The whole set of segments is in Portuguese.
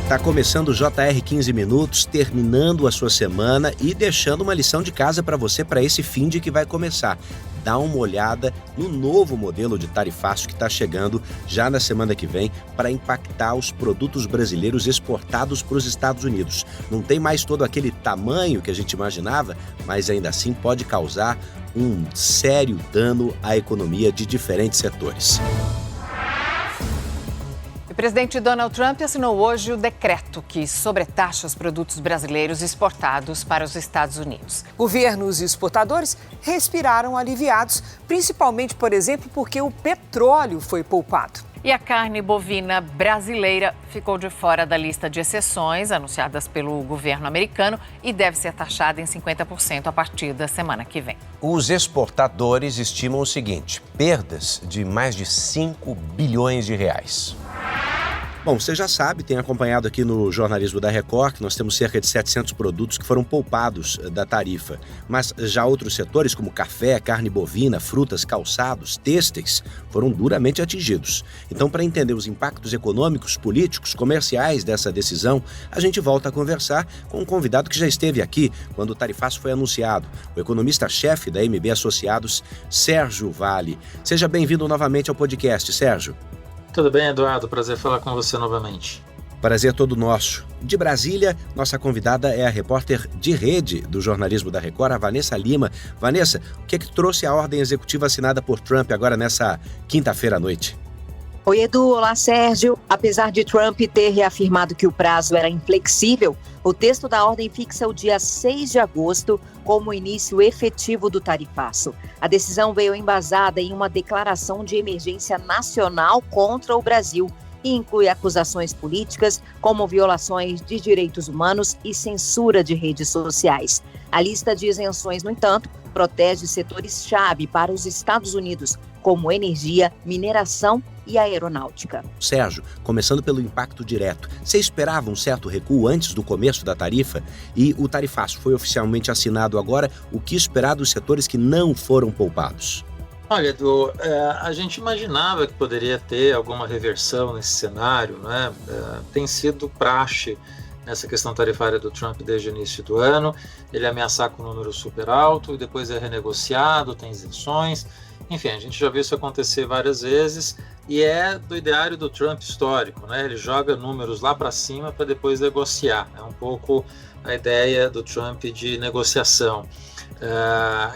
Tá começando o JR 15 Minutos, terminando a sua semana e deixando uma lição de casa para você para esse fim de que vai começar. Dá uma olhada no novo modelo de tarifaço que está chegando já na semana que vem para impactar os produtos brasileiros exportados para os Estados Unidos. Não tem mais todo aquele tamanho que a gente imaginava, mas ainda assim pode causar um sério dano à economia de diferentes setores. O presidente Donald Trump assinou hoje o decreto que sobretaxa os produtos brasileiros exportados para os Estados Unidos. Governos e exportadores respiraram aliviados, principalmente, por exemplo, porque o petróleo foi poupado. E a carne bovina brasileira ficou de fora da lista de exceções anunciadas pelo governo americano e deve ser taxada em 50% a partir da semana que vem. Os exportadores estimam o seguinte: perdas de mais de 5 bilhões de reais. Bom, você já sabe, tem acompanhado aqui no jornalismo da Record, que nós temos cerca de 700 produtos que foram poupados da tarifa. Mas já outros setores, como café, carne bovina, frutas, calçados, têxteis, foram duramente atingidos. Então, para entender os impactos econômicos, políticos, comerciais dessa decisão, a gente volta a conversar com um convidado que já esteve aqui quando o tarifaço foi anunciado, o economista-chefe da MB Associados, Sérgio Vale. Seja bem-vindo novamente ao podcast, Sérgio. Tudo bem, Eduardo? Prazer falar com você novamente. Prazer todo nosso. De Brasília, nossa convidada é a repórter de rede do jornalismo da Record, a Vanessa Lima. Vanessa, o que é que trouxe a ordem executiva assinada por Trump agora nessa quinta-feira à noite? Oi, Edu. Olá, Sérgio. Apesar de Trump ter reafirmado que o prazo era inflexível, o texto da ordem fixa o dia 6 de agosto como o início efetivo do tarifaço. A decisão veio embasada em uma declaração de emergência nacional contra o Brasil e inclui acusações políticas, como violações de direitos humanos e censura de redes sociais. A lista de isenções, no entanto, protege setores-chave para os Estados Unidos, como energia, mineração e aeronáutica. Sérgio, começando pelo impacto direto, você esperava um certo recuo antes do começo da tarifa? E o tarifaço foi oficialmente assinado agora, o que esperar dos setores que não foram poupados? Olha, Edu, a gente imaginava que poderia ter alguma reversão nesse cenário, né? Tem sido praxe nessa questão tarifária do Trump desde o início do ano, ele ameaçar com um número super alto e depois é renegociado, tem isenções. Enfim, a gente já viu isso acontecer várias vezes e é do ideário do Trump histórico, né? Ele joga números lá para cima para depois negociar. É um pouco a ideia do Trump de negociação.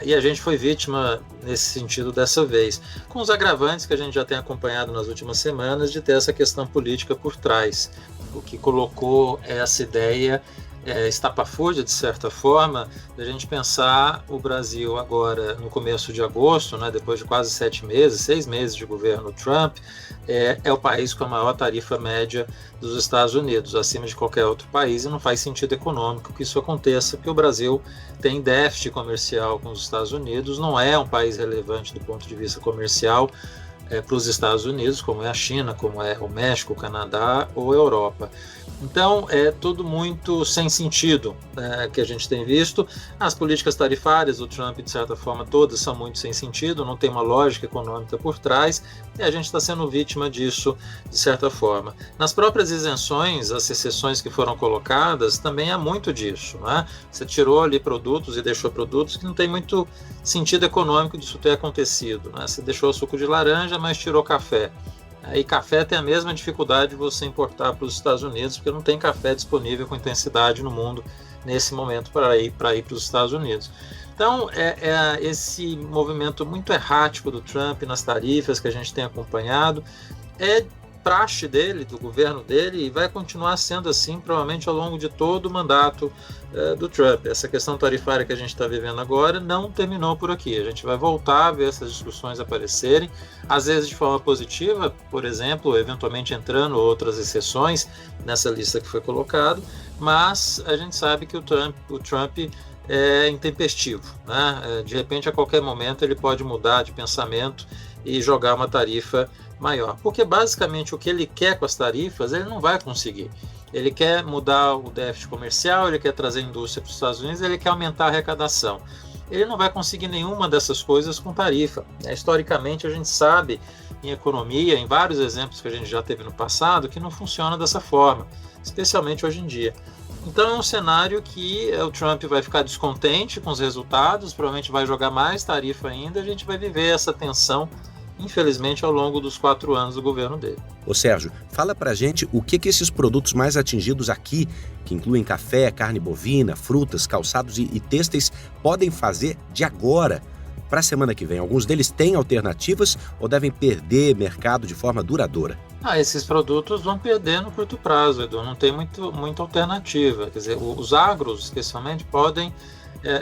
E a gente foi vítima nesse sentido dessa vez, com os agravantes que a gente já tem acompanhado nas últimas semanas de ter essa questão política por trás, o que colocou essa ideia estapafúrdia, de certa forma, da gente pensar o Brasil agora no começo de agosto, né, depois de quase 6 meses de governo Trump, é o país com a maior tarifa média dos Estados Unidos, acima de qualquer outro país, e não faz sentido econômico que isso aconteça, porque o Brasil tem déficit comercial com os Estados Unidos, não é um país relevante do ponto de vista comercial para os Estados Unidos, como é a China, como é o México, o Canadá ou a Europa. Então, é tudo muito sem sentido que a gente tem visto. As políticas tarifárias do Trump, de certa forma, todas são muito sem sentido, não tem uma lógica econômica por trás, e a gente está sendo vítima disso, de certa forma. Nas próprias isenções, as exceções que foram colocadas, também há muito disso, né? Você tirou ali produtos e deixou produtos que não tem muito sentido econômico disso ter acontecido, né? Você deixou o suco de laranja, mas tirou café. E café tem a mesma dificuldade de você importar para os Estados Unidos, porque não tem café disponível com intensidade no mundo nesse momento para ir para os Estados Unidos. Então, esse movimento muito errático do Trump nas tarifas que a gente tem acompanhado é praxe dele, do governo dele, e vai continuar sendo assim provavelmente ao longo de todo o mandato do Trump. Essa questão tarifária que a gente está vivendo agora não terminou por aqui. A gente vai voltar a ver essas discussões aparecerem, às vezes de forma positiva, por exemplo, eventualmente entrando outras exceções nessa lista que foi colocado, mas a gente sabe que o Trump é intempestivo, né? De repente, a qualquer momento, ele pode mudar de pensamento e jogar uma tarifa maior, porque basicamente o que ele quer com as tarifas, ele não vai conseguir. Ele quer mudar o déficit comercial, ele quer trazer indústria para os Estados Unidos, ele quer aumentar a arrecadação. Ele não vai conseguir nenhuma dessas coisas com tarifa. Historicamente, a gente sabe em economia, em vários exemplos que a gente já teve no passado, que não funciona dessa forma, especialmente hoje em dia. Então é um cenário que o Trump vai ficar descontente com os resultados, provavelmente vai jogar mais tarifa ainda, a gente vai viver essa tensão, infelizmente, ao longo dos 4 anos do governo dele. Ô Sérgio, fala pra gente o que esses produtos mais atingidos aqui, que incluem café, carne bovina, frutas, calçados e têxteis, podem fazer de agora para a semana que vem. Alguns deles têm alternativas ou devem perder mercado de forma duradoura? Esses produtos vão perder no curto prazo, Edu, não tem muita alternativa. Quer dizer, os agros, especialmente, podem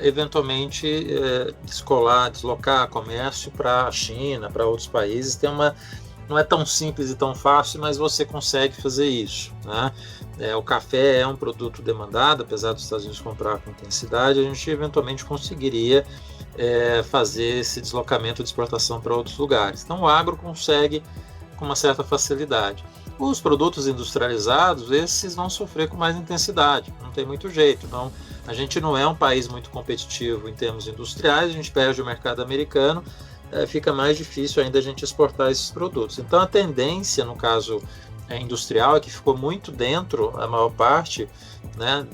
eventualmente deslocar comércio para a China, para outros países. Não é tão simples e tão fácil, mas você consegue fazer isso, né? O café é um produto demandado, apesar dos Estados Unidos comprar com intensidade, a gente eventualmente conseguiria fazer esse deslocamento de exportação para outros lugares. Então o agro consegue com uma certa facilidade. Os produtos industrializados, esses vão sofrer com mais intensidade, não tem muito jeito. Não, a gente não é um país muito competitivo em termos industriais, a gente perde o mercado americano, fica mais difícil ainda a gente exportar esses produtos. Então a tendência, no caso industrial, é que ficou muito dentro, a maior parte, né,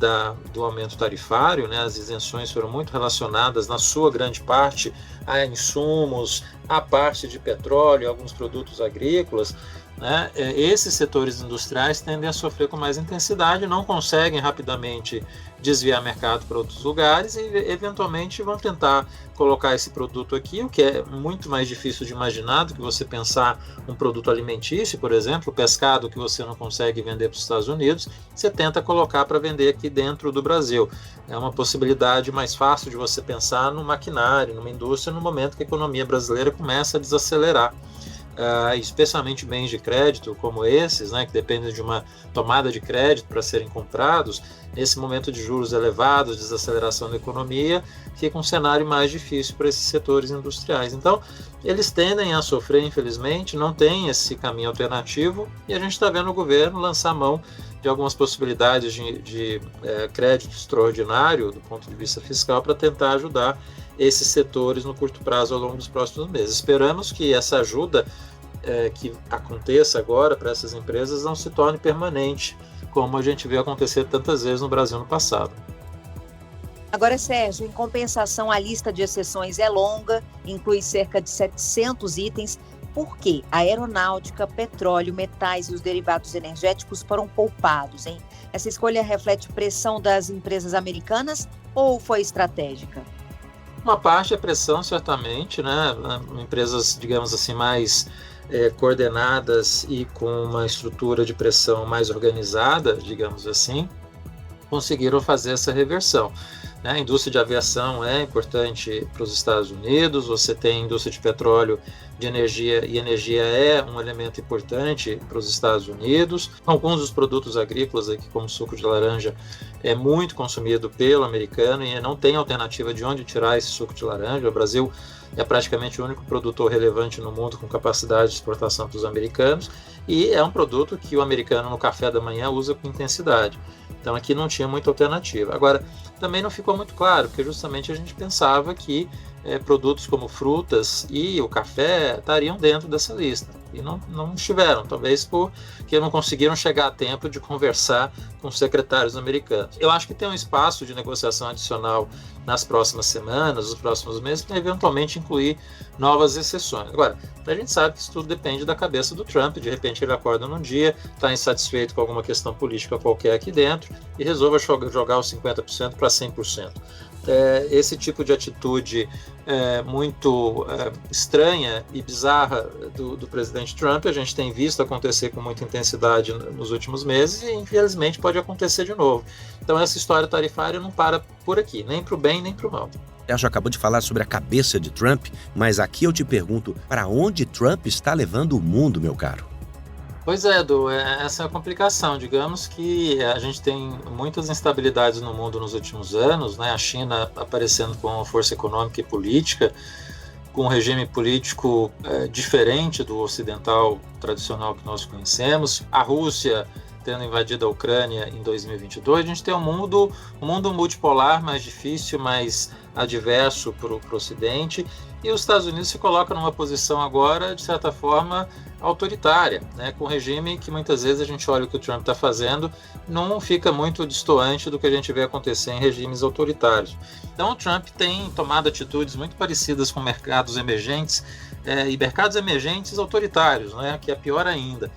do aumento tarifário, né, as isenções foram muito relacionadas, na sua grande parte, a insumos, a parte de petróleo, alguns produtos agrícolas, né? Esses setores industriais tendem a sofrer com mais intensidade, não conseguem rapidamente desviar mercado para outros lugares e eventualmente vão tentar colocar esse produto aqui, o que é muito mais difícil de imaginar do que você pensar um produto alimentício, por exemplo, pescado que você não consegue vender para os Estados Unidos, você tenta colocar para vender aqui dentro do Brasil. É uma possibilidade mais fácil de você pensar no maquinário, numa indústria, no momento que a economia brasileira começa a desacelerar. Especialmente bens de crédito como esses, né, que dependem de uma tomada de crédito para serem comprados, nesse momento de juros elevados, desaceleração da economia, fica um cenário mais difícil para esses setores industriais. Então, eles tendem a sofrer, infelizmente, não tem esse caminho alternativo, e a gente está vendo o governo lançar mão de algumas possibilidades de crédito extraordinário do ponto de vista fiscal para tentar ajudar esses setores no curto prazo ao longo dos próximos meses. Esperamos que essa ajuda que aconteça agora para essas empresas não se torne permanente, como a gente viu acontecer tantas vezes no Brasil no passado. Agora, Sérgio, em compensação, a lista de exceções é longa, inclui cerca de 700 itens. Por que a aeronáutica, petróleo, metais e os derivados energéticos foram poupados, hein? Essa escolha reflete pressão das empresas americanas ou foi estratégica? Uma parte é pressão, certamente, né? Empresas, digamos assim, mais coordenadas e com uma estrutura de pressão mais organizada, digamos assim, conseguiram fazer essa reversão. A indústria de aviação é importante para os Estados Unidos, você tem a indústria de petróleo, de energia, e energia é um elemento importante para os Estados Unidos. Alguns dos produtos agrícolas, aqui, como suco de laranja, é muito consumido pelo americano e não tem alternativa de onde tirar esse suco de laranja. O Brasil é praticamente o único produtor relevante no mundo com capacidade de exportação para os americanos, e é um produto que o americano no café da manhã usa com intensidade. Então aqui não tinha muita alternativa. Agora, também não ficou muito claro, porque justamente a gente pensava que produtos como frutas e o café estariam dentro dessa lista. E não estiveram, talvez porque não conseguiram chegar a tempo de conversar com os secretários americanos. Eu acho que tem um espaço de negociação adicional nas próximas semanas, nos próximos meses, para eventualmente incluir novas exceções. Agora, a gente sabe que isso tudo depende da cabeça do Trump. De repente ele acorda num dia, está insatisfeito com alguma questão política qualquer aqui dentro e resolve jogar os 50% para 100%. Esse tipo de atitude muito estranha e bizarra do presidente Trump, a gente tem visto acontecer com muita intensidade nos últimos meses e infelizmente pode acontecer de novo. Então essa história tarifária não para por aqui, nem para o bem nem para o mal. Sérgio acabou de falar sobre a cabeça de Trump, mas aqui eu te pergunto, para onde Trump está levando o mundo, meu caro? Pois é, Edu, essa é a complicação. Digamos que a gente tem muitas instabilidades no mundo nos últimos anos, né? A China aparecendo com uma força econômica e política, com um regime político diferente do ocidental tradicional que nós conhecemos, a Rússia tendo invadido a Ucrânia em 2022, a gente tem um mundo multipolar mais difícil, mais adverso para o Ocidente, e os Estados Unidos se colocam numa posição agora, de certa forma, autoritária, né, com um regime que muitas vezes a gente olha o que o Trump está fazendo, não fica muito distoante do que a gente vê acontecer em regimes autoritários. Então o Trump tem tomado atitudes muito parecidas com mercados emergentes, e mercados emergentes autoritários, né, que é pior ainda.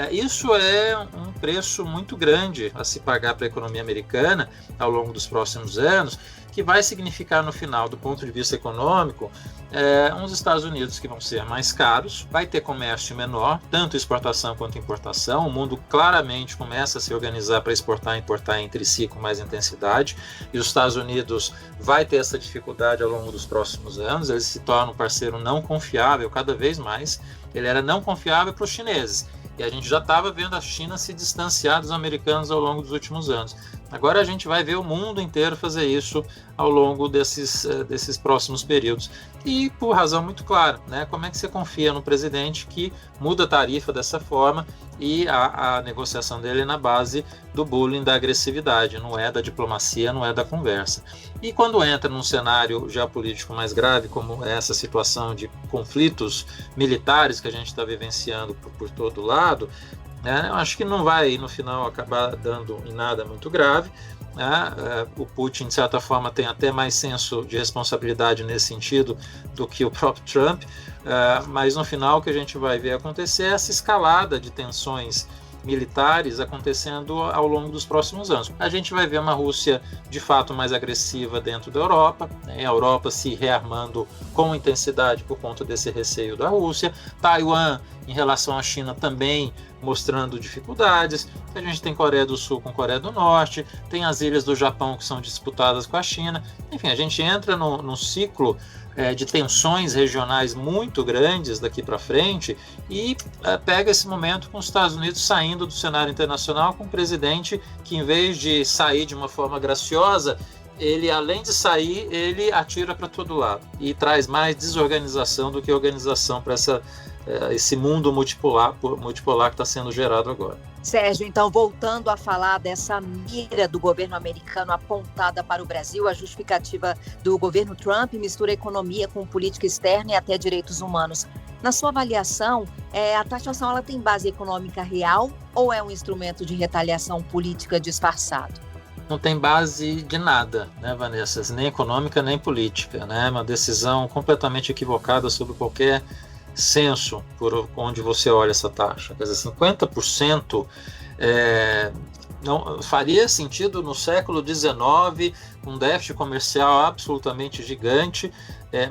Isso é um preço muito grande a se pagar para a economia americana ao longo dos próximos anos, que vai significar no final, do ponto de vista econômico, uns Estados Unidos que vão ser mais caros, vai ter comércio menor, tanto exportação quanto importação. O mundo claramente começa a se organizar para exportar e importar entre si com mais intensidade, e os Estados Unidos vai ter essa dificuldade ao longo dos próximos anos. Ele se torna um parceiro não confiável cada vez mais. Ele era não confiável para os chineses, e a gente já estava vendo a China se distanciar dos americanos ao longo dos últimos anos. Agora a gente vai ver o mundo inteiro fazer isso ao longo desses próximos períodos. E por razão muito clara, né? Como é que você confia no presidente que muda a tarifa dessa forma, e a negociação dele é na base do bullying, da agressividade, não é da diplomacia, não é da conversa. E quando entra num cenário geopolítico mais grave, como essa situação de conflitos militares que a gente está vivenciando por todo lado, eu acho que não vai, no final, acabar dando em nada muito grave. O Putin, de certa forma, tem até mais senso de responsabilidade nesse sentido do que o próprio Trump, mas no final o que a gente vai ver acontecer é essa escalada de tensões militares acontecendo ao longo dos próximos anos. A gente vai ver uma Rússia de fato mais agressiva dentro da Europa, né? A Europa se rearmando com intensidade por conta desse receio da Rússia, Taiwan em relação à China também mostrando dificuldades. A gente tem Coreia do Sul com Coreia do Norte, tem as ilhas do Japão que são disputadas com a China. Enfim, a gente entra num ciclo de tensões regionais muito grandes daqui para frente, e pega esse momento com os Estados Unidos saindo do cenário internacional, com um presidente que, em vez de sair de uma forma graciosa, ele, além de sair, ele atira para todo lado e traz mais desorganização do que organização para esse mundo multipolar que está sendo gerado agora. Sérgio, então, voltando a falar dessa mira do governo americano apontada para o Brasil, a justificativa do governo Trump mistura economia com política externa e até direitos humanos. Na sua avaliação, a taxação ela tem base econômica real ou é um instrumento de retaliação política disfarçado? Não tem base de nada, né, Vanessa? Nem econômica, nem política, né? É uma decisão completamente equivocada sobre qualquer senso por onde você olha essa taxa. Quer dizer, 50% não faria sentido no século XIX, um déficit comercial absolutamente gigante,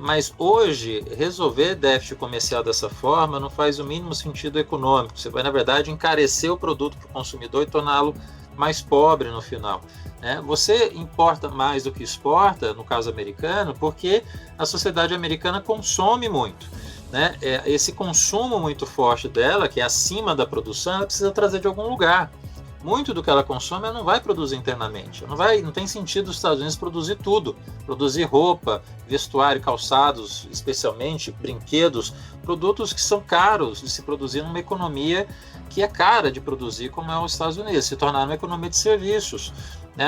mas hoje resolver déficit comercial dessa forma não faz o mínimo sentido econômico. Você vai, na verdade, encarecer o produto para o consumidor e torná-lo mais pobre no final. Você importa mais do que exporta, no caso americano, porque a sociedade americana consome muito. Esse consumo muito forte dela, que é acima da produção, ela precisa trazer de algum lugar. Muito do que ela consome, ela não vai produzir internamente. Não tem sentido os Estados Unidos produzir tudo. Produzir roupa, vestuário, calçados, especialmente, brinquedos, produtos que são caros de se produzir numa economia que é cara de produzir, como é os Estados Unidos, se tornar uma economia de serviços.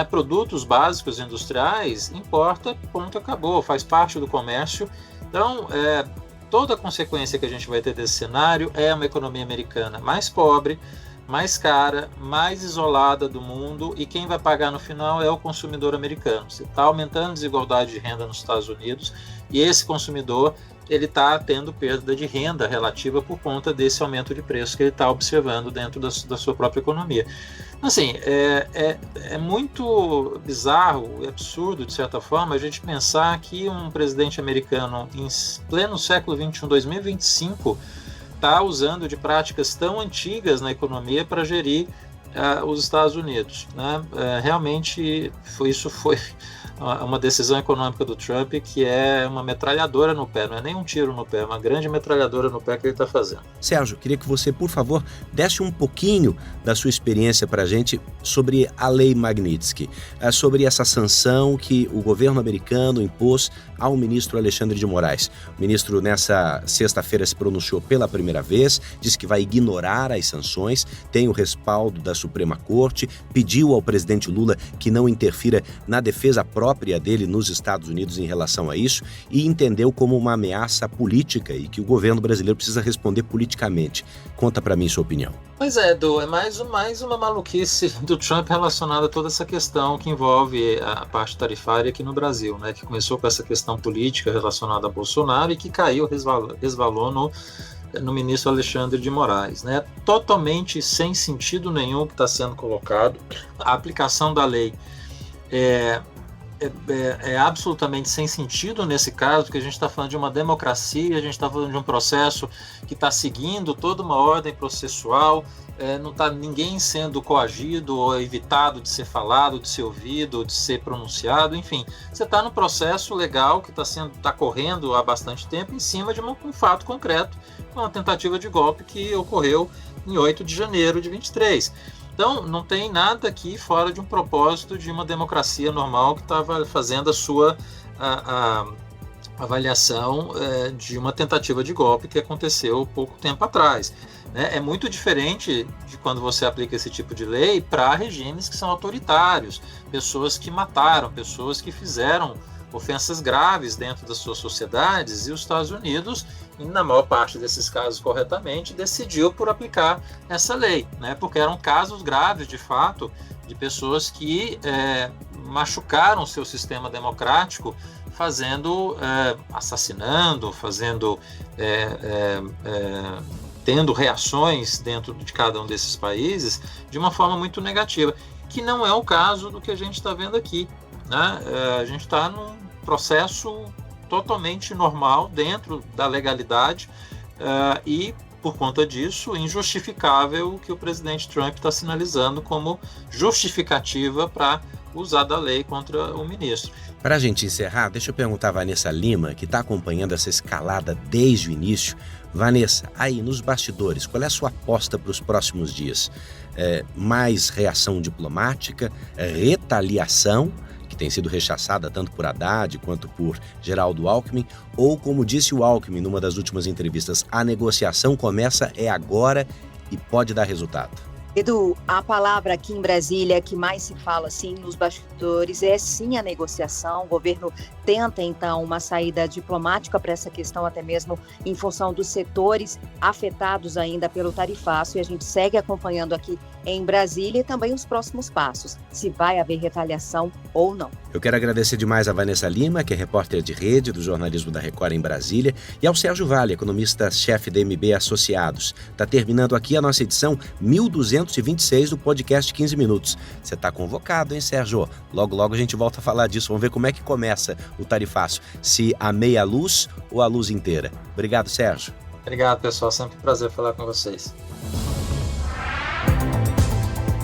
Produtos básicos industriais, importa, ponto, acabou, faz parte do comércio. Então, toda a consequência que a gente vai ter desse cenário é uma economia americana mais pobre, mais cara, mais isolada do mundo, e quem vai pagar no final é o consumidor americano. Você está aumentando a desigualdade de renda nos Estados Unidos, e esse consumidor ele está tendo perda de renda relativa por conta desse aumento de preço que ele está observando dentro da sua própria economia. Assim, é muito bizarro e absurdo, de certa forma, a gente pensar que um presidente americano em pleno século XXI, 2025, está usando de práticas tão antigas na economia para gerir os Estados Unidos. Realmente, isso foi uma decisão econômica do Trump que é uma metralhadora no pé, não é nem um tiro no pé, é uma grande metralhadora no pé que ele está fazendo. Sérgio, queria que você, por favor, desse um pouquinho da sua experiência para a gente sobre a Lei Magnitsky, sobre essa sanção que o governo americano impôs ao ministro Alexandre de Moraes. O ministro, nessa sexta-feira, se pronunciou pela primeira vez, disse que vai ignorar as sanções, tem o respaldo das Suprema Corte, pediu ao presidente Lula que não interfira na defesa própria dele nos Estados Unidos em relação a isso e entendeu como uma ameaça política e que o governo brasileiro precisa responder politicamente. Conta para mim sua opinião. Pois é, Edu, é mais uma maluquice do Trump relacionada a toda essa questão que envolve a parte tarifária aqui no Brasil, né? Que começou com essa questão política relacionada a Bolsonaro e que resvalou no ministro Alexandre de Moraes, né? Totalmente sem sentido nenhum que está sendo colocado. A aplicação da lei é absolutamente sem sentido nesse caso, porque a gente está falando de uma democracia, a gente está falando de um processo que está seguindo toda uma ordem processual, não está ninguém sendo coagido ou evitado de ser falado, de ser ouvido, de ser pronunciado, enfim, você está no processo legal que está correndo há bastante tempo em cima de um fato concreto, uma tentativa de golpe que ocorreu em 8 de janeiro de 23. Então, não tem nada aqui fora de um propósito de uma democracia normal que estava fazendo a sua avaliação de uma tentativa de golpe que aconteceu pouco tempo atrás. Né? É muito diferente de quando você aplica esse tipo de lei para regimes que são autoritários, pessoas que mataram, pessoas que fizeram ofensas graves dentro das suas sociedades, e os Estados Unidos, na maior parte desses casos corretamente, decidiu por aplicar essa lei, né? Porque eram casos graves, de fato, de pessoas que machucaram o seu sistema democrático, assassinando, tendo reações dentro de cada um desses países de uma forma muito negativa, que não é o caso do que a gente está vendo aqui, né? A gente está num processo totalmente normal dentro da legalidade e, por conta disso, injustificável o que o presidente Trump está sinalizando como justificativa para usar da lei contra o ministro. Para a gente encerrar, deixa eu perguntar a Vanessa Lima, que está acompanhando essa escalada desde o início. Vanessa, aí nos bastidores, qual é a sua aposta para os próximos dias? Mais reação diplomática, retaliação, que tem sido rechaçada tanto por Haddad quanto por Geraldo Alckmin, ou, como disse o Alckmin numa das últimas entrevistas, a negociação começa agora e pode dar resultado? Edu, a palavra aqui em Brasília que mais se fala assim nos bastidores é sim a negociação. O governo tenta então uma saída diplomática para essa questão, até mesmo em função dos setores afetados ainda pelo tarifaço, e a gente segue acompanhando aqui em Brasília e também os próximos passos, se vai haver retaliação ou não. Eu quero agradecer demais a Vanessa Lima, que é repórter de rede do jornalismo da Record em Brasília, e ao Sérgio Vale, economista-chefe da MB Associados. Está terminando aqui a nossa edição 1226 do podcast 15 Minutos. Você está convocado, hein, Sérgio? Logo, logo a gente volta a falar disso. Vamos ver como é que começa o tarifaço. Se a meia luz ou a luz inteira. Obrigado, Sérgio. Obrigado, pessoal. Sempre um prazer falar com vocês.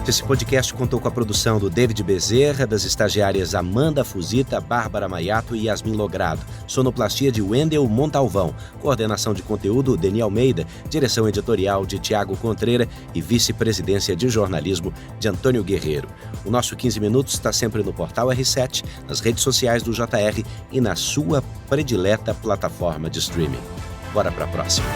Esse podcast contou com a produção do David Bezerra, das estagiárias Amanda Fusita, Bárbara Maiato e Yasmin Logrado. Sonoplastia de Wendel Montalvão. Coordenação de conteúdo, Deni Almeida. Direção editorial de Tiago Contreira e vice-presidência de jornalismo de Antônio Guerreiro. O nosso 15 Minutos está sempre no portal R7, nas redes sociais do JR e na sua predileta plataforma de streaming. Bora para a próxima.